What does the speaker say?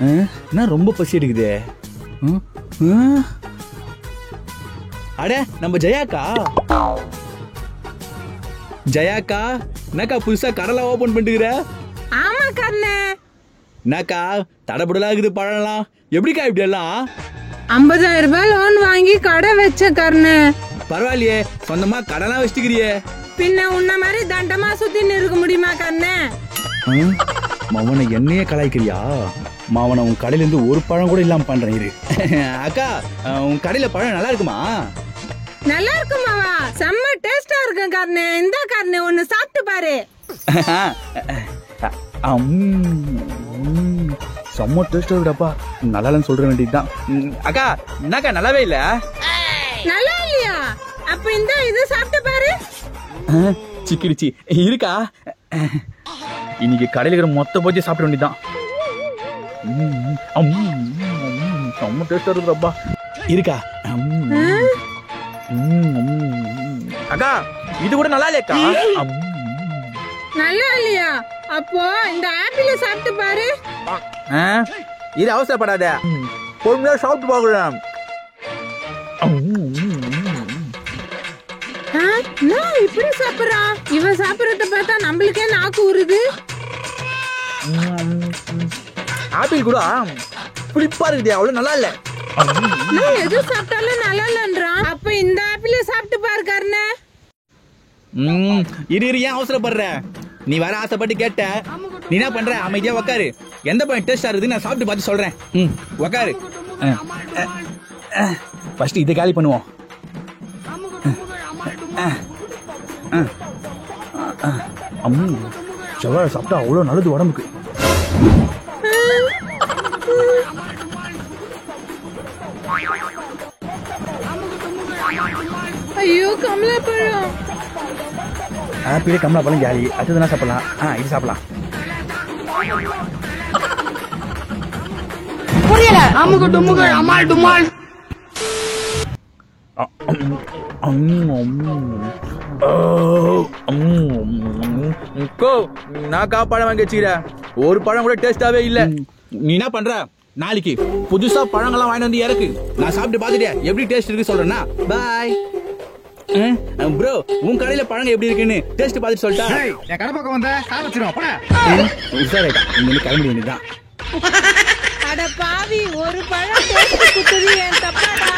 என்ன ரொம்ப பசி எடுக்குதே. அட நம்ம ஜெயாக்கா. ஜெயாக்கா என்னக்கா புதுசா கடலை ஓபன் பண்ணிட்டுக்கிற? ஆமா கண்ணே. என்னக்கா தடபுடலா இருக்குது பழம்லாம், எப்படிக்கா இப்படி எல்லாம்? 50,000 ரூபாய் லோன் வாங்கி கடை வச்ச கண்ணே. பரவாயில்லையே, சொந்தமா கடலாம் வச்சுக்கிறியே. பின்ன உன்ன மாதிரி தண்டமா சுத்தி இருக்க முடியுமா கண்ணே? மவனை என்னையே கலாய்க்கிறியா? மாவன உன் கடையில இருந்து ஒரு பழம் கூட இல்லாம பண்றேன் இரு. அக்கா உன் கடையில பழம் நல்லா இருக்குமா? நல்லா இருக்குமாவா? செம்ம டேஸ்டா இருக்கு கண்ணே. இந்த கண்ணே ஒன்னு சாப்பிட்டு பாரு. செம்ம டேஸ்டா இருக்குடாப்பா. நல்லா இல்லைன்னு சொல்ற வேண்டியதுதான். அக்கா என்னக்கா நல்லாவே இல்ல? நல்லா இல்லையா? அப்ப இந்த இது சாப்பிட்டு பாரு. சிக்கிடுச்சு இருக்கா. இன்னைக்கு கடையில இருக்கிற மொத்த போச்சு சாப்பிட வேண்டியதான். செம்ம டேஸ்டா இருக்குடாப்பா. இருக்கா? அக்கா இது கூட நல்லா இல்லையா? நல்லா இல்லையா? அப்போ இந்த ஆப்பிள சாப்பிட்டு பாரு. இது அவசரப்படாத, பொறுமையா சாப்பிட்டு பார்க்கலாம். நான் இப்படி சாப்பிடுறான். இவன் சாப்பிடறத பார்த்தா நம்மளுக்கே நாக்கு ஊறுது. ஆப்பிள் கூட புளிப்பா இருக்குது, அவ்வளவு நல்லா இல்ல. நான் எது சாப்பிட்டாலும் நல்லா இல்லன்றான். அப்ப இந்த ஆப்பிள சாப்பிட்டு பாரு கர்ண. இரு ஏன் அவசரப்படுற? நீ வர ஆசைப்பட்டு கேட்ட, நீ என்ன பண்ற? அமைதியா உக்காரு. எந்த பழம் டேஸ்டா இருக்குது நான் சாப்பிட்டு பார்த்து சொல்றேன். உக்காரு. ஃபர்ஸ்ட் இதை காலி பண்ணுவோம். செவ்வாழை சாப்பிட்டா அவ்வளவு நல்லது உடம்புக்கு. ஐயோ கமலா பழம். ஆப்பிளே கமலா பழம் ஜாலி. அதுதான் சாப்பிடலாம். இது சாப்பிடலாம். புரியல. அமுகு டுமுகு அமால் டுமால். நான் பழம் வாங்கி வச்சுக்கிறேன், ஒரு பழம் கூட டேஸ்டாவே இல்ல. நீ என்ன பண்ற? நாளைக்கு புதுசா பழங்கள்லாம் வாங்கிட்டு வந்து இறக்கு. நான் சாப்பிட்டு பாத்துட்டேன், எப்படி டேஸ்ட் இருக்கு சொல்றேன்னா. Bye bro. உன் கடையில பழங்க எப்படி இருக்குன்னு டேஸ்ட் பார்த்துட்டு சொல்லிட்டா. என் கடை பக்கம் வந்த கால் வச்சிரும். கிளம்பி வேண்டியதான். அட பாவி, ஒரு பழம் டேஸ்ட் குத்துது. என் தப்பாடா.